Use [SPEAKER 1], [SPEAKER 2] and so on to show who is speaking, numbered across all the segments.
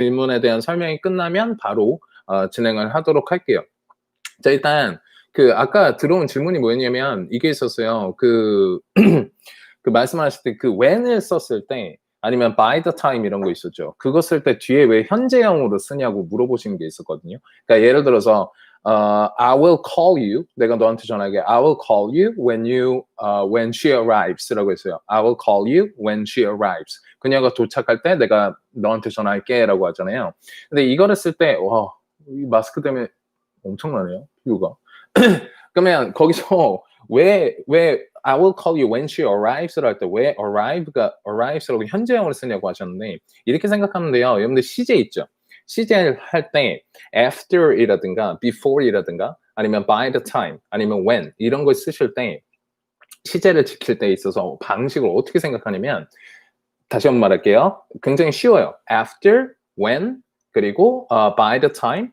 [SPEAKER 1] 질문에 대한 설명이 끝나면 바로 진행을 하도록 할게요. 자, 일단 그 아까 들어온 질문이 뭐였냐면 이게 있었어요. 그 말씀하실 때 그 when을 썼을 때 아니면 by the time 이런 거 있었죠. 그거 쓸 때 뒤에 왜 현재형으로 쓰냐고 물어보신 게 있었거든요. 그러니까 예를 들어서 I will call you. 내가 너한테 전화하게 I will call you when she arrives라고 했어요. I will call you when she arrives. 그녀가 도착할 때 내가 너한테 전화할게라고 하잖아요. 근데 이거를 쓸 때 와, 이 마스크 때문에 엄청나네요. 뷰가. 그러면 거기서 왜 I will call you when she arrives를 할 때 왜 arrives라고 현재형을 쓰냐고 하셨는데 이렇게 생각하면 돼요. 여러분들 시제 있죠. 시제를 할 때 after이라든가 before이라든가 아니면 by the time 아니면 when 이런 걸 쓰실 때 시제를 지킬 때 있어서 방식을 어떻게 생각하냐면 다시 한번 말할게요. 굉장히 쉬워요. after, when 그리고 by the time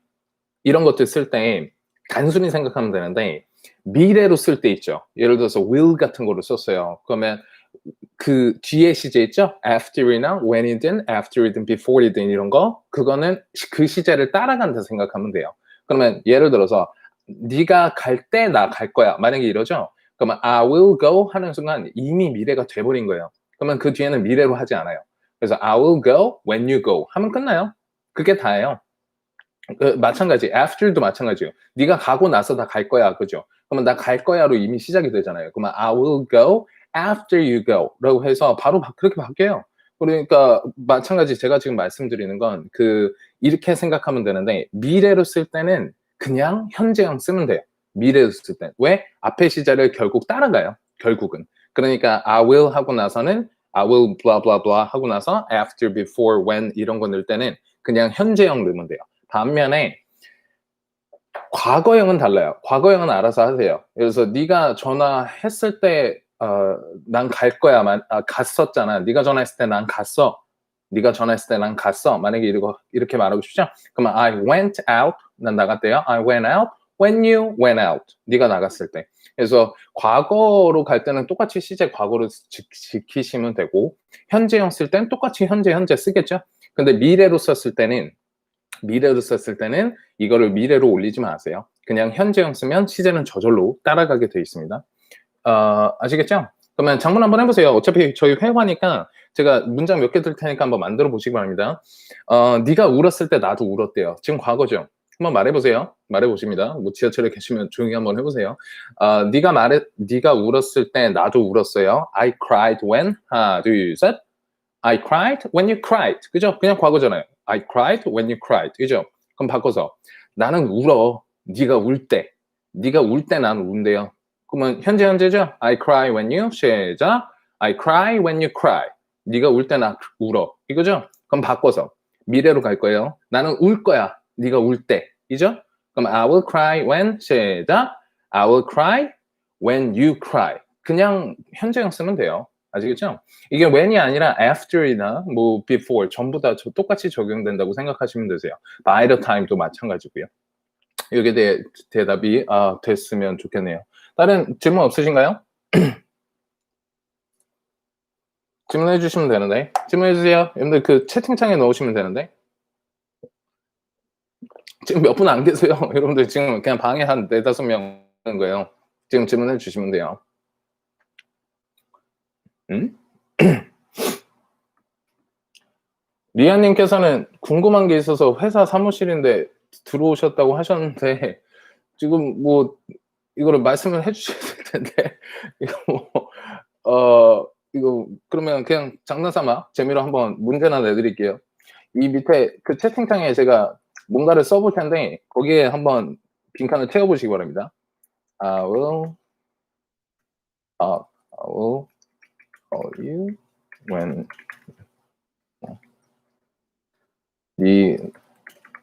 [SPEAKER 1] 이런 것들 쓸 때 단순히 생각하면 되는데 미래로 쓸 때 있죠. 예를 들어서 will 같은 거를 썼어요. 그러면 그 뒤에 시제 있죠? after이나 when이든 after이든 before이든 이런 거 그거는 그 시제를 따라간다 생각하면 돼요. 그러면 예를 들어서 네가 갈 때 나 갈 거야. 만약에 이러죠? 그러면 I will go 하는 순간 이미 미래가 돼버린 거예요. 그러면 그 뒤에는 미래로 하지 않아요. 그래서 I will go when you go 하면 끝나요. 그게 다예요. 마찬가지 after도 마찬가지예요. 네가 가고 나서 다 갈 거야. 그죠? 그러면 나 갈 거야로 이미 시작이 되잖아요. 그러면 I will go after you go 라고 해서 바로 그렇게 바뀌어요. 그러니까 마찬가지 제가 지금 말씀드리는 건 이렇게 생각하면 되는데 미래로 쓸 때는 그냥 현재형 쓰면 돼요. 미래로 쓸 때. 왜? 앞에 시제를 결국 따라가요. 결국은. 그러니까 I will 하고 나서는 I will blah blah blah 하고 나서 after, before, when 이런 거 넣을 때는 그냥 현재형 넣으면 돼요. 반면에 과거형은 달라요. 과거형은 알아서 하세요. 그래서 네가 전화했을 때 난 갈 거야. 갔었잖아. 네가 전화했을 때 난 갔어. 네가 전화했을 때 난 갔어. 만약에 이렇게 말하고 싶죠? 그러면 I went out. 난 나갔대요. I went out when you went out. 네가 나갔을 때. 그래서 과거로 갈 때는 똑같이 시제 과거로 지키시면 되고 현재형 쓸 때는 똑같이 현재 쓰겠죠? 근데 미래로 썼을 때는 이거를 미래로 올리지 마세요. 그냥 현재형 쓰면 시제는 저절로 따라가게 돼 있습니다. 아시겠죠? 그러면 장문 한번 해보세요. 어차피 저희 회화니까 제가 문장 몇 개 들 테니까 한번 만들어 보시기 바랍니다. 네가 울었을 때 나도 울었대요. 지금 과거죠? 한번 말해보세요. 말해보십니다. 뭐 지하철에 계시면 조용히 한번 해보세요. 네가 울었을 때 나도 울었어요. I cried when 하나 둘 셋. I cried when you cried. 그죠? 그냥 과거잖아요. I cried when you cried. 그죠? 그럼 바꿔서 나는 울어. 네가 울 때. 네가 울 때 난 운대요. 그러면 현재죠? I cry when you 시작. I cry when you cry. 네가 울 때 나 울어. 이거죠? 그럼 바꿔서 미래로 갈 거예요. 나는 울 거야. 네가 울 때. 이죠? 그럼 I will cry when 시작. I will cry when you cry. 그냥 현재형 쓰면 돼요. 아시겠죠? 이게 when이 아니라 after이나 뭐 before 전부 다 똑같이 적용된다고 생각하시면 되세요. by the time도 마찬가지고요. 여기에 대해 대답이 됐으면 좋겠네요. 다른 질문 없으신가요? 질문해 주시면 되는데. 질문해 주세요. 여러분들 그 채팅창에 넣으시면 되는데. 지금 몇 분 안 계세요. 여러분들 지금 그냥 방에 한 4-5명 있는 거예요. 지금 질문해 주시면 돼요. 리아님께서는 궁금한 게 있어서 회사 사무실인데 들어오셨다고 하셨는데 지금 뭐 이거를 말씀을 해주셔야 될 텐데 이거 그러면 그냥 장난삼아 재미로 한번 문제나 내드릴게요. 이 밑에 그 채팅창에 제가 뭔가를 써볼 텐데 거기에 한번 빈칸을 채워보시기 바랍니다. I will call you when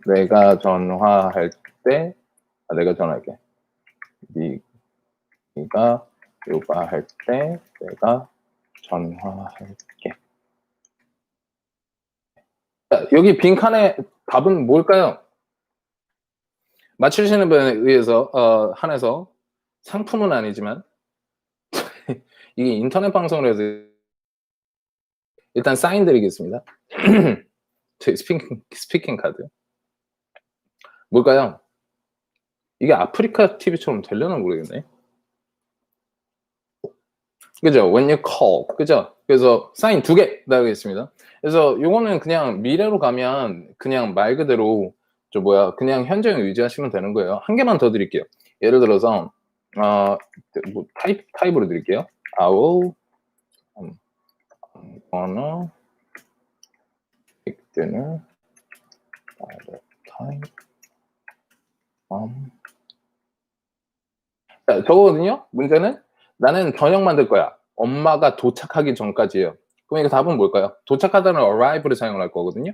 [SPEAKER 1] 내가 전화할 때 내가 전화할게. 네가 요구할 때 내가 전화할게. 자, 여기 빈칸의 답은 뭘까요? 맞추시는 분에 의해서 한해서 상품은 아니지만 이게 인터넷 방송을 해서 일단 사인 드리겠습니다. 제 스피킹 카드. 뭘까요? 이게 아프리카 TV처럼 되려나 모르겠네. 그죠? When you call. 그죠? 그래서 사인 2개 나가겠습니다. 그래서 요거는 그냥 미래로 가면 그냥 말 그대로 그냥 현재형 유지하시면 되는 거예요. 한 개만 더 드릴게요. 예를 들어서 뭐 타입으로 드릴게요. I will gonna take dinner by the time 자, 저거거든요. 문제는 나는 저녁 만들 거야. 엄마가 도착하기 전까지예요. 그럼 이거 답은 뭘까요? 도착하다는 arrive를 사용할 거거든요.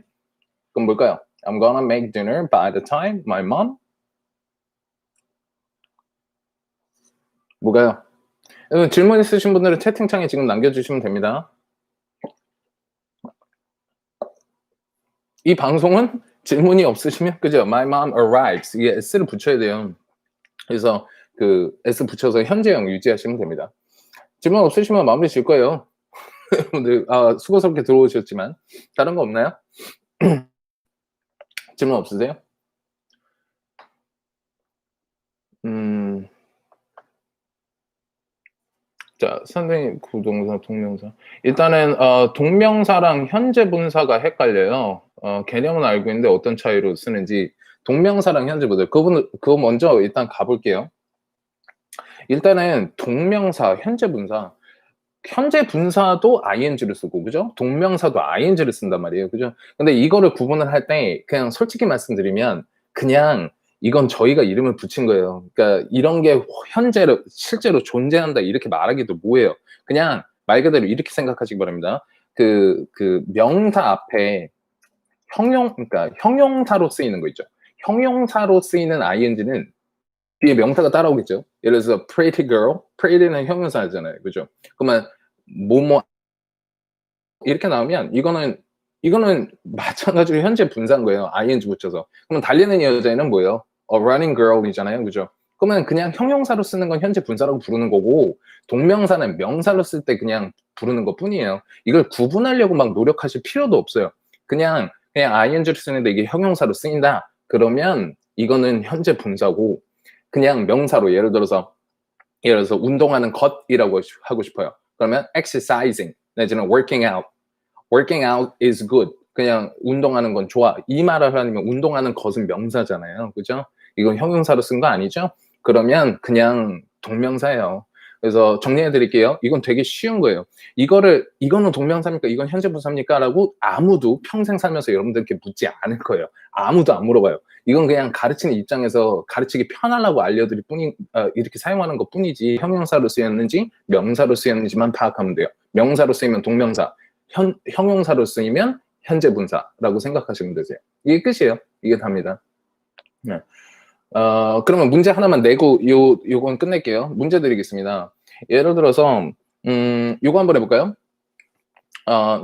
[SPEAKER 1] 그럼 뭘까요? I'm gonna make dinner by the time my mom. 뭐가요? 질문 있으신 분들은 채팅창에 지금 남겨주시면 됩니다. 이 방송은 질문이 없으시면 그죠? My mom arrives. 이게 s를 붙여야 돼요. 그래서 그 s 붙여서 현재형 유지하시면 됩니다. 질문 없으시면 마무리 질 거예요. 여러분들 수고스럽게 들어오셨지만 다른 거 없나요? 질문 없으세요? 자, 선생님 구동사, 동명사. 일단은 동명사랑 현재 분사가 헷갈려요. 개념은 알고 있는데 어떤 차이로 쓰는지. 동명사랑 현재 분사. 그거 먼저 일단 가볼게요. 일단은 동명사, 현재 분사. 현재 분사도 ing를 쓰고, 그죠? 동명사도 ing를 쓴단 말이에요. 그죠? 근데 이거를 구분을 할 때 그냥 솔직히 말씀드리면 그냥 이건 저희가 이름을 붙인 거예요. 그러니까 이런 게 현재로 실제로 존재한다 이렇게 말하기도 뭐예요. 그냥 말 그대로 이렇게 생각하시기 바랍니다. 그 명사 앞에 그러니까 형용사로 쓰이는 거 있죠. 형용사로 쓰이는 ing는 뒤에 명사가 따라오겠죠. 예를 들어서 pretty girl, pretty는 형용사잖아요. 그죠? 그러면 뭐뭐 이렇게 나오면 이거는 마찬가지로 현재 분사인 거예요. ing 붙여서. 그러면 달리는 여자애는 뭐예요? running girl이잖아요. 그죠? 그러면 그냥 형용사로 쓰는 건 현재 분사라고 부르는 거고 동명사는 명사로 쓸 때 그냥 부르는 것 뿐이에요. 이걸 구분하려고 막 노력하실 필요도 없어요. 그냥 ing를 쓰는데 이게 형용사로 쓰인다. 그러면 이거는 현재 분사고 그냥 명사로 예를 들어서 운동하는 것이라고 하고 싶어요. 그러면 exercising 내지는 working out. working out is good. 그냥 운동하는 건 좋아. 이 말을 하려면 운동하는 것은 명사잖아요. 그죠? 이건 형용사로 쓴 거 아니죠? 그러면 그냥 동명사예요. 그래서 정리해 드릴게요. 이건 되게 쉬운 거예요. 이거는 동명사입니까? 이건 현재 분사입니까? 라고 아무도 평생 살면서 여러분들께 묻지 않을 거예요. 아무도 안 물어봐요. 이건 그냥 가르치는 입장에서 가르치기 편하려고 알려드릴 이렇게 사용하는 것 뿐이지 형용사로 쓰였는지 명사로 쓰였는지만 파악하면 돼요. 명사로 쓰이면 동명사, 형용사로 쓰이면 현재 분사라고 생각하시면 되세요. 이게 끝이에요. 이게 답니다. 네. 그러면 문제 하나만 내고 요건 끝낼게요. 문제 드리겠습니다. 예를 들어서 요거 한번 해볼까요?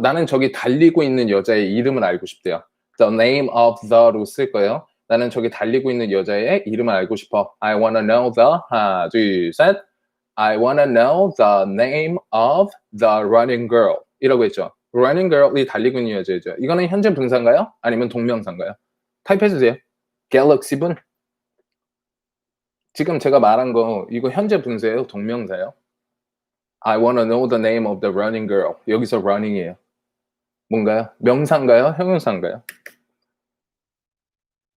[SPEAKER 1] 나는 저기 달리고 있는 여자의 이름을 알고 싶대요. The name of the로 쓸 거예요. 나는 저기 달리고 있는 여자의 이름을 알고 싶어. I wanna know the 하나 둘 셋 I wanna know the name of the running girl 이라고 했죠. running girl이 달리고 있는 여자죠. 이거는 현재 분사인가요? 아니면 동명사인가요? 타입해주세요. 갤럭시 분. 지금 제가 말한 거 이거 현재 분사예요? 동명사예요? I wanna know the name of the running girl. 여기서 running이에요. 뭔가요? 명사인가요? 형용사인가요?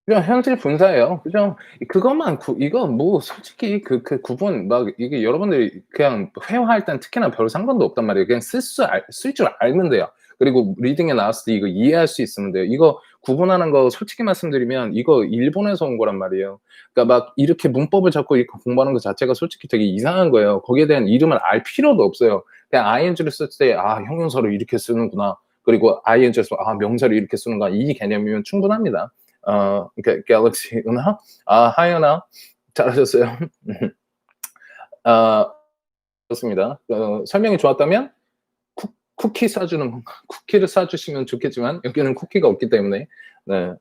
[SPEAKER 1] 그냥 현재 분사예요. 그죠? 그것만 이거 뭐 솔직히 그 구분 막 이게 여러분들이 그냥 회화할 땐 특히나 별 상관도 없단 말이에요. 그냥 쓸 줄 알면 돼요. 그리고 리딩에 나왔을 때 이거 이해할 수 있으면 돼요. 이거 구분하는 거 솔직히 말씀드리면 이거 일본에서 온 거란 말이에요. 그러니까 막 이렇게 문법을 잡고 이렇게 공부하는 것 자체가 솔직히 되게 이상한 거예요. 거기에 대한 이름을 알 필요도 없어요. 그냥 ing를 쓸 때 형용사로 이렇게 쓰는구나. 그리고 ing를 써 명사로 이렇게 쓰는구나. 이 개념이면 충분합니다. 그러니까 갤럭시 은하? 하연아 잘하셨어요. 좋습니다. 설명이 좋았다면 쿠키 싸주는 쿠키를 싸주시면 좋겠지만 여기는 쿠키가 없기 때문에 네,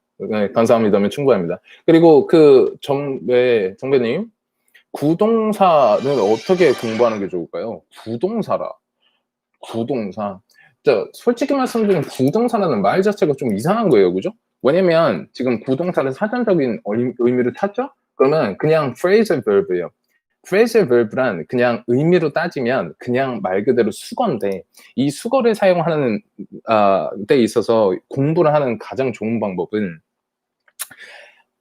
[SPEAKER 1] 감사합니다면 충분합니다. 그리고 정배님 구동사는 어떻게 공부하는 게 좋을까요? 구동사. 솔직히 말씀드리면 부동산이라는 말 자체가 좀 이상한 거예요. 그죠? 왜냐면 지금 부동산의 사전적인 의미를 찾죠? 그러면 그냥 phrasal verb예요. phrasal verb란 그냥 의미로 따지면 그냥 말 그대로 수거인데 이 수거를 사용하는 데 있어서 공부를 하는 가장 좋은 방법은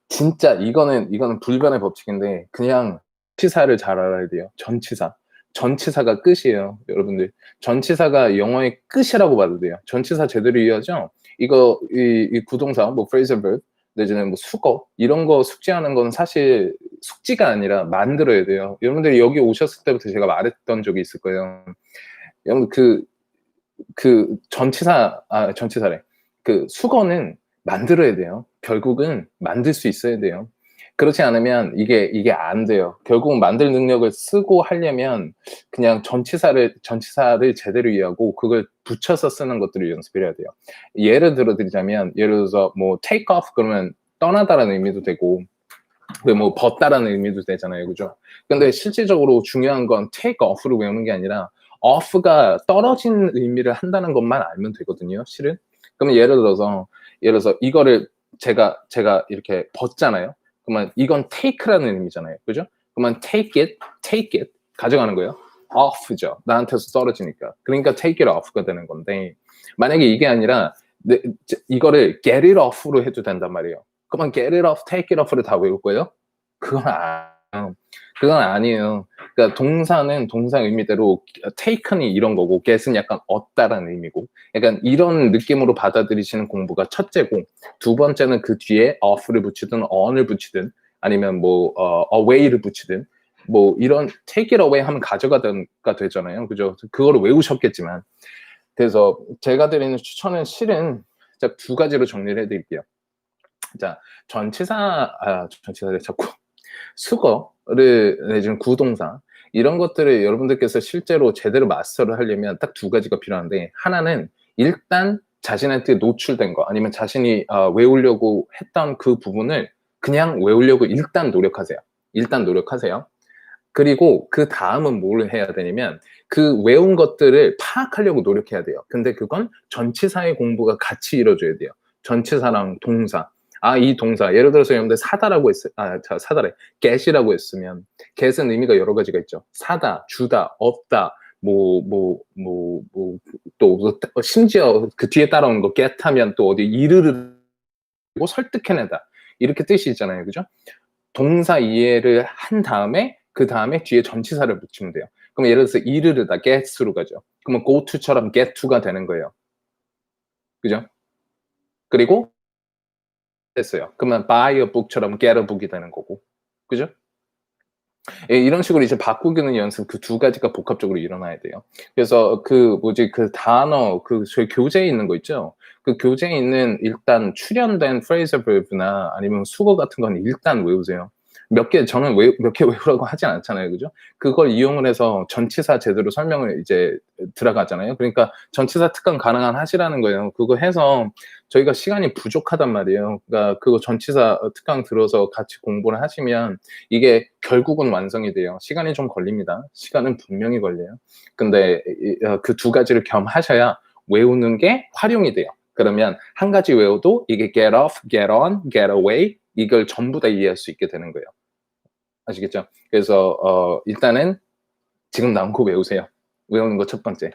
[SPEAKER 1] 진짜 이거는 불변의 법칙인데 그냥 전치사를 잘 알아야 돼요. 전치사. 전치사가 끝이에요, 여러분들. 전치사가 영어의 끝이라고 봐도 돼요. 전치사 제대로 이해하죠? 이거 이 구동사 뭐 phrasal verb 내지는 뭐 수거 이런 거 숙지하는 건 사실 숙지가 아니라 만들어야 돼요. 여러분들이 여기 오셨을 때부터 제가 말했던 적이 있을 거예요. 여러분 전치사래. 그 수거는 만들어야 돼요. 결국은 만들 수 있어야 돼요. 그렇지 않으면 이게 안 돼요. 결국은 만들 능력을 쓰고 하려면 그냥 전치사를 제대로 이해하고 그걸 붙여서 쓰는 것들을 연습해야 돼요. 예를 드리자면 예를 들어서 뭐 take off 그러면 떠나다라는 의미도 되고 뭐 벗다라는 의미도 되잖아요. 그죠? 근데 실질적으로 중요한 건 take off를 외우는 게 아니라 off가 떨어진 의미를 한다는 것만 알면 되거든요. 실은. 그러면 예를 들어서 이거를 제가 이렇게 벗잖아요. 그러면 이건 take라는 의미잖아요. 그죠? 그러면 take it 가져가는 거예요. off죠. 나한테서 떨어지니까. 그러니까 take it off가 되는 건데 만약에 이게 아니라 이거를 get it off로 해도 된단 말이에요. 그러면 get it off, take it off를 다 외울 거예요? 그건 아니에요. 그러니까 동사는 동사 의미대로 taken이 이런 거고 get은 약간 얻다라는 의미고 약간 이런 느낌으로 받아들이시는 공부가 첫째고 두 번째는 그 뒤에 off를 붙이든 on을 붙이든 아니면 뭐 away를 붙이든 뭐 이런 take it away 하면 가져가든가 되잖아요. 그죠? 그거를 외우셨겠지만 그래서 제가 드리는 추천은 실은 두 가지로 정리를 해드릴게요. 자, 전치사를 자꾸 수거를 내지는 구동사 이런 것들을 여러분들께서 실제로 제대로 마스터를 하려면 딱 두 가지가 필요한데 하나는 일단 자신한테 노출된 거 아니면 자신이 외우려고 했던 그 부분을 그냥 외우려고 일단 노력하세요. 그리고 그 다음은 뭘 해야 되냐면 그 외운 것들을 파악하려고 노력해야 돼요. 근데 그건 전치사의 공부가 같이 이루어져야 돼요. 전치사랑 동사. 이 동사. 예를 들어서 여러분들 사다라고 사다래. get이라고 했으면 get은 의미가 여러 가지가 있죠. 사다, 주다, 얻다, 또 심지어 그 뒤에 따라오는 거 get 하면 또 어디 이르르고 설득해내다. 이렇게 뜻이 있잖아요. 그죠? 동사 이해를 한 다음에 그 다음에 뒤에 전치사를 붙이면 돼요. 그럼 예를 들어서 이르르다, get으로 가죠. 그러면 go to처럼 get to가 되는 거예요. 그죠? 그리고 됐어요. 그러면 buy a book처럼 get a book이 되는 거고. 그죠? 이런 식으로 이제 바꾸기는 연습 그 두 가지가 복합적으로 일어나야 돼요. 그래서 그 단어 저희 교재에 있는 거 있죠? 그 교재에 있는 일단 출연된 phrasal verb나 아니면 수거 같은 건 일단 외우세요. 저는 몇 개 외우라고 하진 않잖아요. 그죠? 그걸 이용을 해서 전치사 제대로 설명을 이제 들어가잖아요. 그러니까 전치사 특강 가능한 하시라는 거예요. 그거 해서 저희가 시간이 부족하단 말이에요. 그러니까 그거 전치사 특강 들어서 같이 공부를 하시면 이게 결국은 완성이 돼요. 시간이 좀 걸립니다. 시간은 분명히 걸려요. 근데 그 두 가지를 겸하셔야 외우는 게 활용이 돼요. 그러면 한 가지 외워도 이게 get off, get on, get away 이걸 전부 다 이해할 수 있게 되는 거예요. 아시겠죠? 그래서 일단은 지금 나온 거 외우세요. 외우는 거 첫 번째.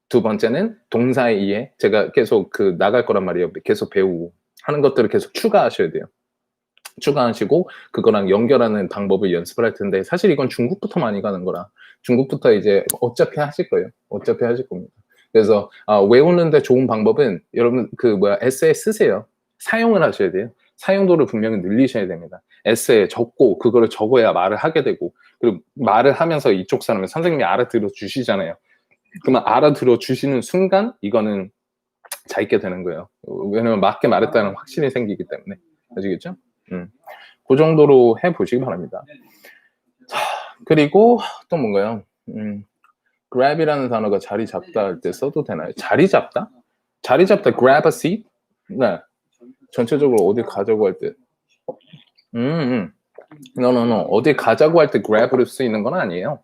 [SPEAKER 1] 두 번째는 동사의 이해. 제가 계속 나갈 거란 말이에요. 계속 배우고 하는 것들을 계속 추가하셔야 돼요. 추가하시고 그거랑 연결하는 방법을 연습을 할 텐데 사실 이건 중국부터 많이 가는 거라 중국부터 이제 어차피 하실 거예요. 어차피 하실 겁니다. 그래서 외우는데 좋은 방법은 여러분 에세이 쓰세요. 사용을 하셔야 돼요. 사용도를 분명히 늘리셔야 됩니다. 에세이 적고 그거를 적어야 말을 하게 되고 그리고 말을 하면서 이쪽 사람은 선생님이 알아들어 주시잖아요. 그러면 알아들어 주시는 순간 이거는 잘 있게 되는 거예요. 왜냐면 맞게 말했다는 확신이 생기기 때문에. 아시겠죠? 그 정도로 해보시기 바랍니다. 자, 그리고 또 뭔가요? grab이라는 단어가 자리 잡다 할 때 써도 되나요? 자리 잡다? 자리 잡다, grab a seat? 네. 전체적으로 어디 가자고 할 때. no. 어디 가자고 할 때 grab를 쓰이는 건 아니에요.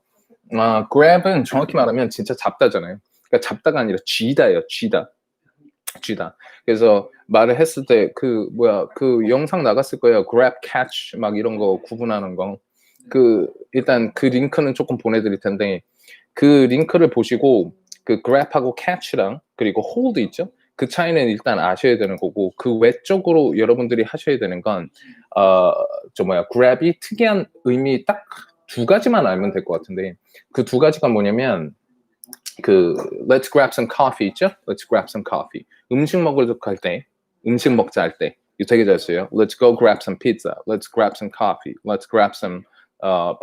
[SPEAKER 1] grab은 정확히 말하면 진짜 잡다잖아요. 그러니까 잡다가 아니라 쥐다예요. 쥐다. 그래서 말을 했을 때 그 영상 나갔을 거예요. grab, catch 막 이런 거 구분하는 거. 일단 그 링크는 조금 보내드릴 텐데 그 링크를 보시고 그 grab하고 catch랑 그리고 hold 있죠? 그 차이는 일단 아셔야 되는 거고 그 외적으로 여러분들이 하셔야 되는 건 grab이 특이한 의미 딱 두 가지만 알면 될 것 같은데 그 두 가지가 뭐냐면 let's grab some coffee 있죠? Let's grab some coffee. 음식 먹으러 갈 때, 음식 먹자 할 때, 이거 되게 잘 써요. Let's go grab some pizza. Let's grab some coffee. Let's grab some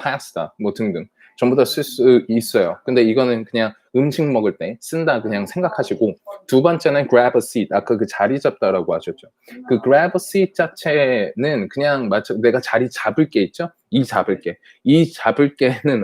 [SPEAKER 1] pasta. 뭐 등등. 전부 다 쓸 수 있어요. 근데 이거는 그냥 음식 먹을 때 쓴다 그냥 생각하시고 두 번째는 grab a seat. 아까 그 자리 잡다라고 하셨죠. 그 grab a seat 자체는 그냥 내가 자리 잡을게 있죠? 이 잡을게는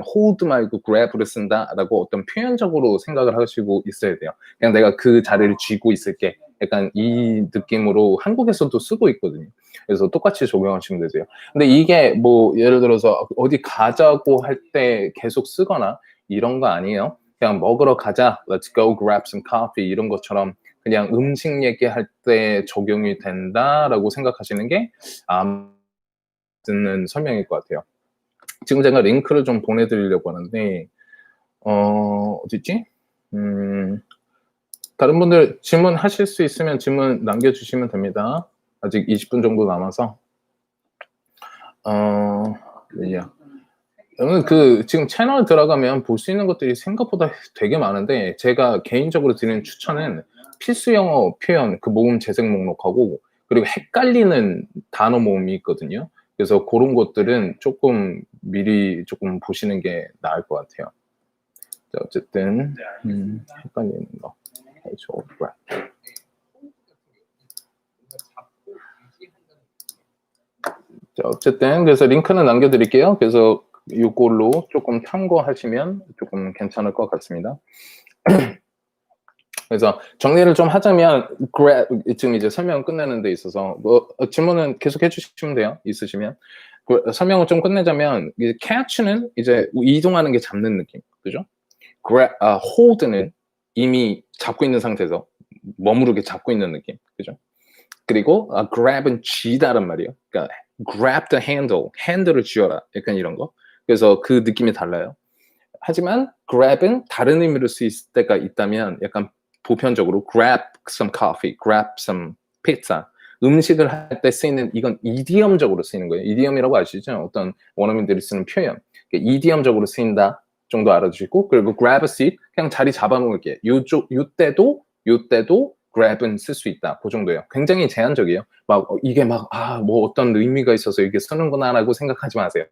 [SPEAKER 1] hold 말고 grab를 쓴다라고 어떤 표현적으로 생각을 하시고 있어야 돼요. 그냥 내가 그 자리를 쥐고 있을게. 약간 이 느낌으로 한국에서도 쓰고 있거든요. 그래서 똑같이 적용하시면 되세요. 근데 이게 뭐 예를 들어서 어디 가자고 할 때 계속 쓰거나 이런 거 아니에요. 그냥 먹으러 가자, let's go grab some coffee 이런 것처럼 그냥 음식 얘기할 때 적용이 된다라고 생각하시는 게 듣는 설명일 것 같아요. 지금 제가 링크를 좀 보내드리려고 하는데 어딨지? 다른 분들 질문하실 수 있으면 질문 남겨주시면 됩니다. 아직 20분 정도 남아서 지금 채널 들어가면 볼 수 있는 것들이 생각보다 되게 많은데 제가 개인적으로 드리는 추천은 필수 영어 표현 그 모음 재생 목록하고 그리고 헷갈리는 단어 모음이 있거든요. 그래서 그런 것들은 조금 미리 조금 보시는 게 나을 것 같아요. 자, 어쨌든 헷갈리는 거. 자, 어쨌든 그래서 링크는 남겨드릴게요. 그래서 이걸로 조금 참고하시면 조금 괜찮을 것 같습니다. 그래서 정리를 좀 하자면 지금 이제 설명 끝내는 데 있어서 질문은 계속 해주시면 돼요. 있으시면 설명을 좀 끝내자면 catch는 이제 이동하는 게 잡는 느낌, 그죠? hold는 이미 잡고 있는 상태에서 머무르게 잡고 있는 느낌, 그죠? 그리고 grab은 쥐다란 말이에요. 그러니까 grab the handle, 핸들을 쥐어라, 약간 이런 거. 그래서 그 느낌이 달라요. 하지만 grab은 다른 의미로 쓰일 때가 있다면 약간 보편적으로 grab some coffee, grab some pizza. 음식을 할 때 쓰이는 이건 이디엄적으로 쓰이는 거예요. 이디엄이라고 아시죠? 어떤 원어민들이 쓰는 표현. 이디엄적으로 쓰인다 정도 알아주시고 그리고 grab a seat 그냥 자리 잡아놓을게. 요때도 grab은 쓸 수 있다. 그 정도예요. 굉장히 제한적이에요. 이게 뭐 어떤 의미가 있어서 이게 쓰는구나라고 생각하지 마세요.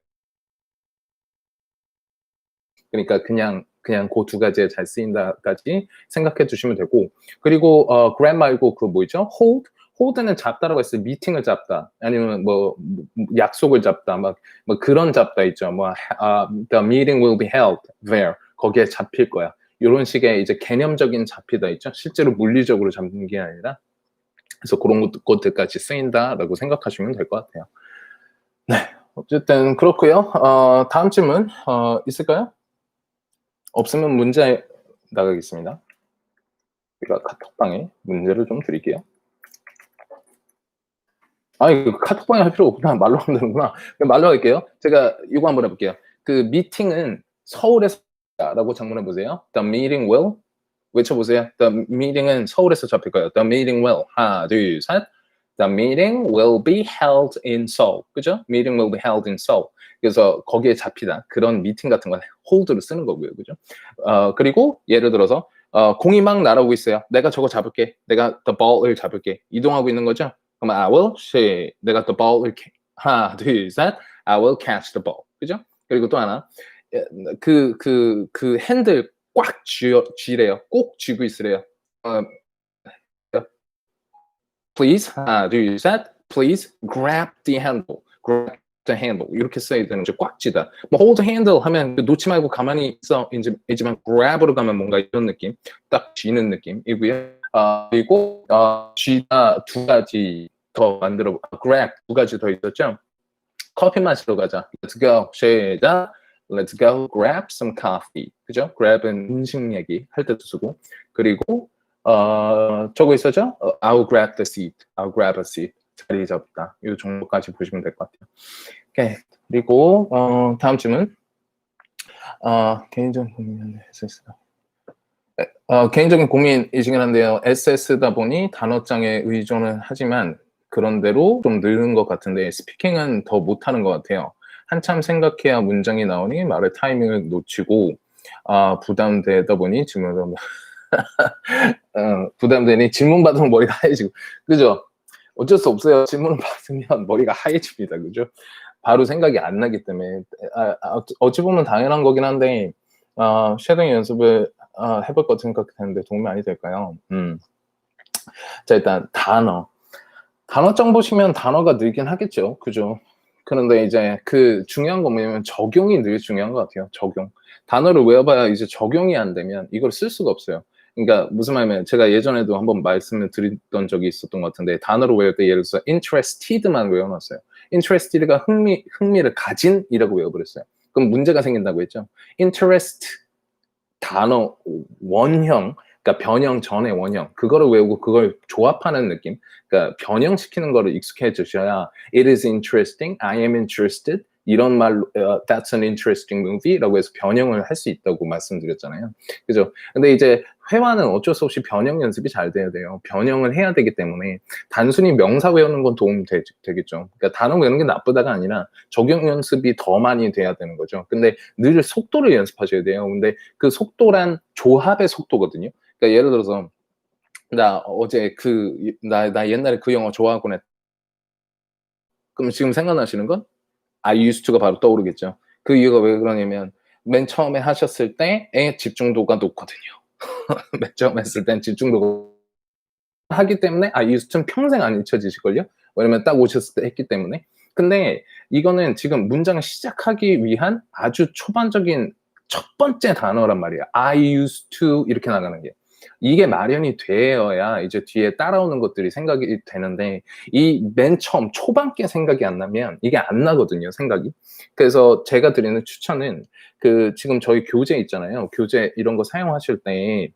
[SPEAKER 1] 그러니까 그냥 그 두 가지에 잘 쓰인다까지 생각해 주시면 되고 그리고 grab 말고 그 뭐죠? hold는 잡다라고 했어요. 미팅을 잡다 아니면 뭐 약속을 잡다 막 그런 잡다 있죠. the meeting will be held there 거기에 잡힐 거야. 이런 식의 이제 개념적인 잡히다 있죠. 실제로 물리적으로 잡는 게 아니라 그래서 그런 것들까지 쓰인다라고 생각하시면 될 것 같아요. 네, 어쨌든 그렇고요. 다음 질문 있을까요? 없으면 문제 나가겠습니다. 제가 카톡방에 문제를 좀 드릴게요. 이거 카톡방에 할 필요 없구나. 말로 하면 되는구나. 말로 할게요. 제가 이거 한번 해볼게요. 그 미팅은 서울에서 라고 장문해 보세요. The meeting will 외쳐보세요. The meeting은 서울에서 잡힐 거예요. The meeting will 하나 둘 셋. The meeting will be held in Seoul. 그죠? Meeting will be held in Seoul. 그래서 거기에 잡히다. 그런 미팅 같은 건 hold를 쓰는 거고요. 그죠? 그리고 예를 들어서 공이 막 날아오고 있어요. 내가 저거 잡을게. 내가 the ball을 잡을게. 이동하고 있는 거죠? 그러면 I will 내가 the ball을 하나 둘 셋. I will catch the ball. 그죠? 그리고 또 하나 그 핸들 꽉 쥐래요. 꼭 쥐고 있으래요. Please 하나 둘 셋. Please grab the handle. Grab the handle. 이렇게 써야 되는 거죠. 꽉 쥐다. hold handle 하면 놓지 말고 가만히 있어. 이지만 grab으로 가면 뭔가 이런 느낌. 딱 쥐는 느낌이고요. 그리고 쥐다 두 가지 더 grab 두 가지 더 있었죠. 커피 마시러 가자. Let's go. 시작. Let's go grab some coffee. 그죠? grab은 음식 얘기 할 때도 쓰고. 그리고 저거 있었죠? I'll grab the seat. I'll grab a seat. 자리 잡다. 이 정도까지 보시면 될 것 같아요. 오케이. 그리고 다음 질문. 개인적인 고민인데 SS다. 개인적인 고민이시긴 한데요. SS다 보니 단어장에 의존을 하지만 그런대로 좀 늘는 것 같은데 스피킹은 더 못하는 것 같아요. 한참 생각해야 문장이 나오니 말의 타이밍을 놓치고 부담되다 보니 질문을 부담되니 질문 받으면 머리가 하얘지고 그죠? 어쩔 수 없어요. 질문을 받으면 머리가 하얘집니다. 그죠? 바로 생각이 안 나기 때문에 어찌 보면 당연한 거긴 한데 쉐도잉 연습을 해볼 것 생각했는데 도움이 많이 될까요? 자 일단 단어장 보시면 단어가 늘긴 하겠죠. 그죠? 그런데 이제 그 중요한 건 뭐냐면 적용이 늘 중요한 것 같아요. 적용. 단어를 외워봐야 이제 적용이 안 되면 이걸 쓸 수가 없어요. 그러니까 무슨 말이냐면 제가 예전에도 한번 말씀을 드렸던 적이 있었던 것 같은데 단어를 외울 때 예를 들어서 interested만 외워놨어요. interested가 흥미를 가진이라고 외워버렸어요. 그럼 문제가 생긴다고 했죠. interest 단어 원형 그러니까 변형 전의 원형 그거를 외우고 그걸 조합하는 느낌 그러니까 변형시키는 거를 익숙해지셔야 it is interesting, I am interested 이런 말로 that's an interesting movie 라고 해서 변형을 할 수 있다고 말씀드렸잖아요. 그죠? 근데 이제 회화는 어쩔 수 없이 변형 연습이 잘 돼야 돼요. 변형을 해야 되기 때문에 단순히 명사 외우는 건 도움 되겠죠. 그러니까 단어 외우는 게 나쁘다가 아니라 적용 연습이 더 많이 돼야 되는 거죠. 근데 늘 속도를 연습하셔야 돼요. 근데 그 속도란 조합의 속도거든요. 그러니까 예를 들어서 나 어제 나 옛날에 그 영화 좋아하곤 했. 그럼 지금 생각나시는 건 I used to가 바로 떠오르겠죠. 그 이유가 왜 그러냐면 맨 처음에 하셨을 때의 집중도가 높거든요. 맨 처음 했을 땐 집중도가 하기 때문에 I used to는 평생 안 잊혀지실걸요? 왜냐면 딱 오셨을 때 했기 때문에. 근데 이거는 지금 문장을 시작하기 위한 아주 초반적인 첫 번째 단어란 말이에요. I used to 이렇게 나가는 게. 이게 마련이 되어야 이제 뒤에 따라오는 것들이 생각이 되는데 이 맨 처음 초반께 생각이 안 나면 이게 안 나거든요, 생각이. 그래서 제가 드리는 추천은 그 지금 저희 교재 있잖아요. 교재 이런 거 사용하실 때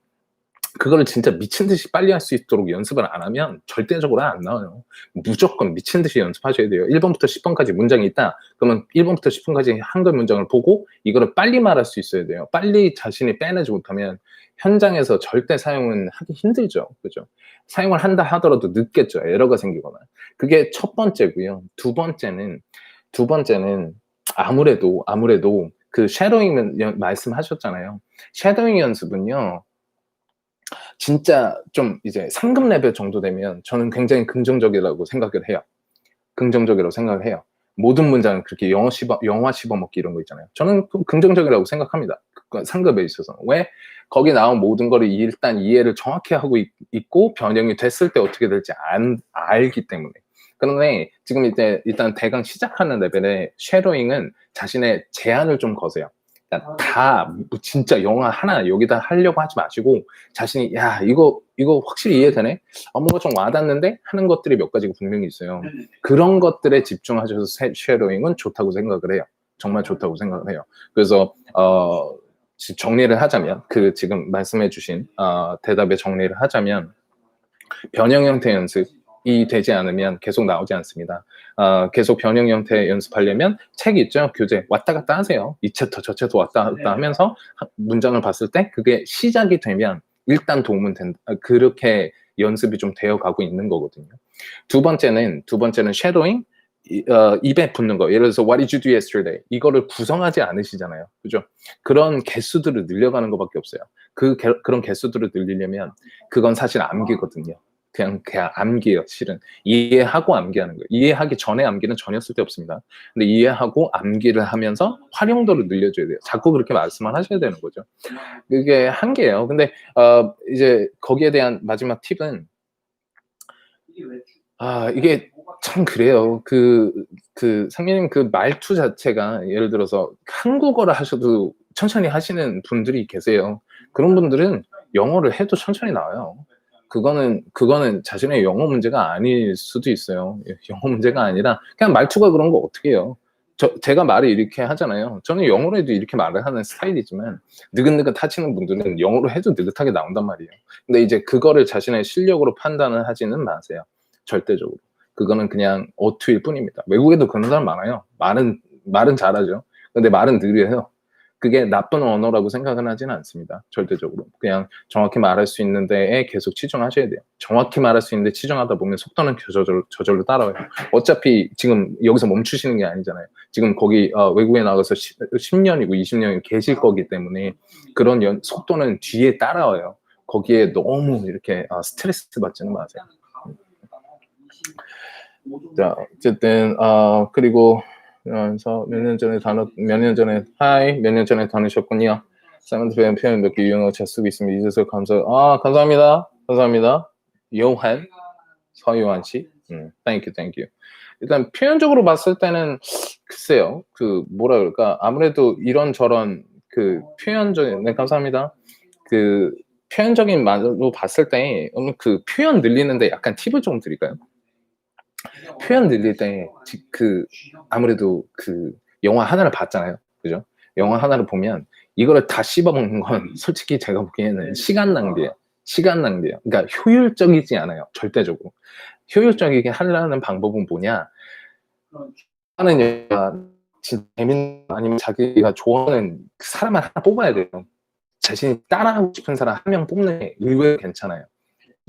[SPEAKER 1] 그거를 진짜 미친 듯이 빨리 할 수 있도록 연습을 안 하면 절대적으로 안 나와요. 무조건 미친 듯이 연습하셔야 돼요. 1번부터 10번까지 문장이 있다. 그러면 1번부터 10번까지 한글 문장을 보고 이거를 빨리 말할 수 있어야 돼요. 빨리 자신이 빼내지 못하면 현장에서 절대 사용은 하기 힘들죠. 그죠? 사용을 한다 하더라도 늦겠죠. 에러가 생기거나. 그게 첫 번째고요. 두 번째는 아무래도 그 쉐도잉 말씀하셨잖아요. 쉐도잉 연습은요. 진짜 좀 이제 상급 레벨 정도 되면 저는 굉장히 긍정적이라고 생각을 해요. 긍정적이라고 생각을 해요. 모든 문장은 그렇게 영화 씹어먹기 이런 거 있잖아요. 저는 긍정적이라고 생각합니다. 상급에 있어서. 왜? 거기 나온 모든 거를 일단 이해를 정확히 하고 있고 변형이 됐을 때 어떻게 될지 알기 때문에. 그런데 지금 이제 일단 대강 시작하는 레벨의 쉐도잉은 자신의 제한을 좀 거세요. 그러니까 다 진짜 영화 하나 여기다 하려고 하지 마시고 자신이 야 이거 확실히 이해되네? 뭔가 좀 와닿는데? 하는 것들이 몇 가지가 분명히 있어요. 그런 것들에 집중하셔서 쉐도잉은 좋다고 생각을 해요. 정말 좋다고 생각을 해요. 그래서 정리를 하자면 지금 말씀해 주신 대답에 정리를 하자면 변형 형태 연습이 되지 않으면 계속 나오지 않습니다. 계속 변형 형태 연습하려면 책 있죠? 교재 왔다 갔다 하세요. 이 챕터 저 챕터 왔다 갔다 하면서 문장을 봤을 때 그게 시작이 되면 일단 도움은 된다. 그렇게 연습이 좀 되어가고 있는 거거든요. 두 번째는 쉐도잉 입에 붙는 거. 예를 들어서 What did you do yesterday? 이거를 구성하지 않으시잖아요. 그죠? 그런 개수들을 늘려가는 것밖에 없어요. 그런 개수들을 늘리려면 그건 사실 암기거든요. 그냥 암기예요, 실은. 이해하고 암기하는 거예요. 이해하기 전에 암기는 전혀 쓸데없습니다. 근데 이해하고 암기를 하면서 활용도를 늘려줘야 돼요. 자꾸 그렇게 말씀을 하셔야 되는 거죠. 그게 한계예요. 근데 이제 거기에 대한 마지막 팁은 이게 참 그래요. 상민님 그 말투 자체가 예를 들어서 한국어를 하셔도 천천히 하시는 분들이 계세요. 그런 분들은 영어를 해도 천천히 나와요. 그거는 자신의 영어 문제가 아닐 수도 있어요. 영어 문제가 아니라 그냥 말투가 그런 거 어떻게 해요. 제가 말을 이렇게 하잖아요. 저는 영어로 해도 이렇게 말을 하는 스타일이지만 느긋느긋 하시는 분들은 영어로 해도 느긋하게 나온단 말이에요. 근데 이제 그거를 자신의 실력으로 판단을 하지는 마세요. 절대적으로. 그거는 그냥 어투일 뿐입니다. 외국에도 그런 사람 많아요. 말은 잘하죠. 근데 말은 느려요. 그게 나쁜 언어라고 생각은 하지는 않습니다. 절대적으로. 그냥 정확히 말할 수 있는 데에 계속 치중하셔야 돼요. 정확히 말할 수 있는데 치중하다 보면 속도는 저절로 따라와요. 어차피 지금 여기서 멈추시는 게 아니잖아요. 지금 거기 외국에 나가서 10년이고 20년이고 계실 거기 때문에 그런 속도는 뒤에 따라와요. 거기에 너무 이렇게 스트레스 받지는 마세요. 자, 어쨌든 그리고 그래서 몇 년 전에 다니셨군요. 사이먼트 표현 몇 개 유용하고 잘 쓰고 있습니다. 잊어서 감사합니다. 요한 서요한 씨. Thank you. 일단 표현적으로 봤을 때는 글쎄요. 그 뭐라 그럴까? 아무래도 이런저런 그 표현적인 네, 감사합니다. 그 표현적인 말로 봤을 때 그 표현 늘리는데 약간 팁을 좀 드릴까요? 표현 늘릴 때 아무래도 그 영화 하나를 봤잖아요. 그죠? 영화 하나를 보면 이거를 다 씹어먹는 건 솔직히 제가 보기에는 시간 낭비예요. 그러니까 효율적이지 않아요. 절대적으로. 효율적이게 하려는 방법은 뭐냐? 하는 영화가 진짜 재밌는 아니면 자기가 좋아하는 그 사람을 하나 뽑아야 돼요. 자신이 따라하고 싶은 사람 한 명 뽑는 게 의외로 괜찮아요.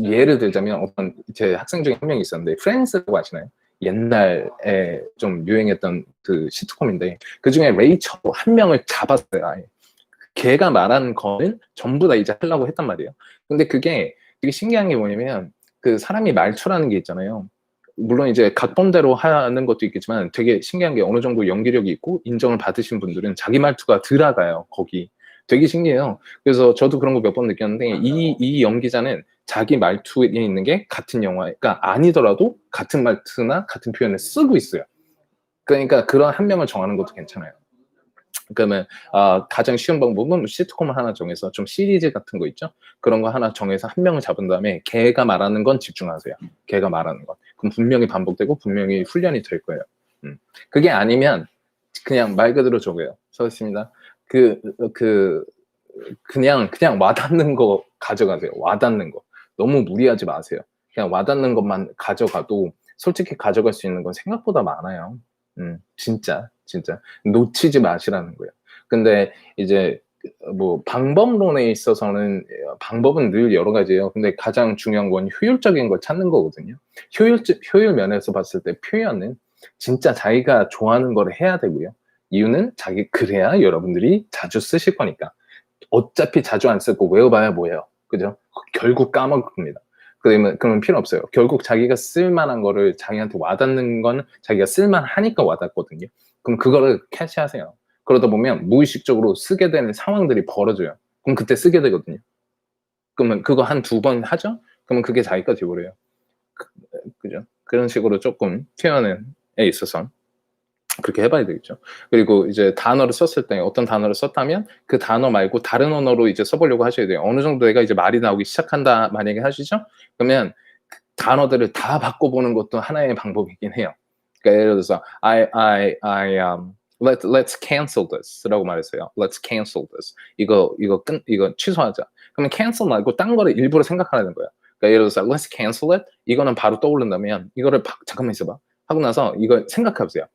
[SPEAKER 1] 예를 들자면 어떤 제 학생 중에 한 명이 있었는데 프렌즈라고 아시나요? 옛날에 좀 유행했던 그 시트콤인데 그중에 레이처 한 명을 잡았어요. 아예. 걔가 말한 거는 전부 다 이제 하려고 했단 말이에요. 근데 그게 되게 신기한 게 뭐냐면 그 사람이 말투라는 게 있잖아요. 물론 이제 각본대로 하는 것도 있겠지만 되게 신기한 게 어느 정도 연기력이 있고 인정을 받으신 분들은 자기 말투가 들어가요. 거기. 되게 신기해요. 그래서 저도 그런 거 몇 번 느꼈는데 이 연기자는 자기 말투에 있는 게 같은 영화가 아니더라도 같은 말투나 같은 표현을 쓰고 있어요. 그러니까 그런 한 명을 정하는 것도 괜찮아요. 그러면 가장 쉬운 방법은 시트콤을 하나 정해서 좀 시리즈 같은 거 있죠? 그런 거 하나 정해서 한 명을 잡은 다음에 걔가 말하는 건 집중하세요. 걔가 말하는 건. 그럼 분명히 반복되고 분명히 훈련이 될 거예요. 그게 아니면 그냥 말 그대로 적어요. 써있습니다. 그냥 와닿는 거 가져가세요. 와닿는 거. 너무 무리하지 마세요. 그냥 와닿는 것만 가져가도 솔직히 가져갈 수 있는 건 생각보다 많아요. 진짜 놓치지 마시라는 거예요. 근데 이제 뭐 방법론에 있어서는 방법은 늘 여러 가지예요. 근데 가장 중요한 건 효율적인 걸 찾는 거거든요. 효율 면에서 봤을 때 표현은 진짜 자기가 좋아하는 걸 해야 되고요. 이유는 그래야 여러분들이 자주 쓰실 거니까. 어차피 자주 안 쓰고 외워봐야 뭐예요. 그죠? 결국 까먹습니다. 그러면 필요 없어요. 결국 자기가 쓸만한 거를 자기한테 와닿는 건 자기가 쓸만하니까 와닿거든요. 그럼 그거를 캐치하세요. 그러다 보면 무의식적으로 쓰게 되는 상황들이 벌어져요. 그럼 그때 쓰게 되거든요. 그러면 그거 한 두 번 하죠? 그러면 그게 자기가 되버려요. 그죠? 그런 식으로 조금 표현에 있어서 그렇게 해봐야 되겠죠. 그리고 이제 단어를 썼을 때 어떤 단어를 썼다면 그 단어 말고 다른 언어로 이제 써보려고 하셔야 돼요. 어느 정도 내가 이제 말이 나오기 시작한다 만약에 하시죠? 그러면 단어들을 다 바꿔보는 것도 하나의 방법이긴 해요. 그러니까 예를 들어서 let's cancel this라고 말했어요. Let's cancel this. 이거 취소하자. 그러면 cancel 말고 딴 거를 일부러 생각하라는 거예요. 그러니까 예를 들어서 let's cancel it. 이거는 바로 떠오른다면 이거를 잠깐만 있어봐. 하고 나서 이걸 생각해보세요.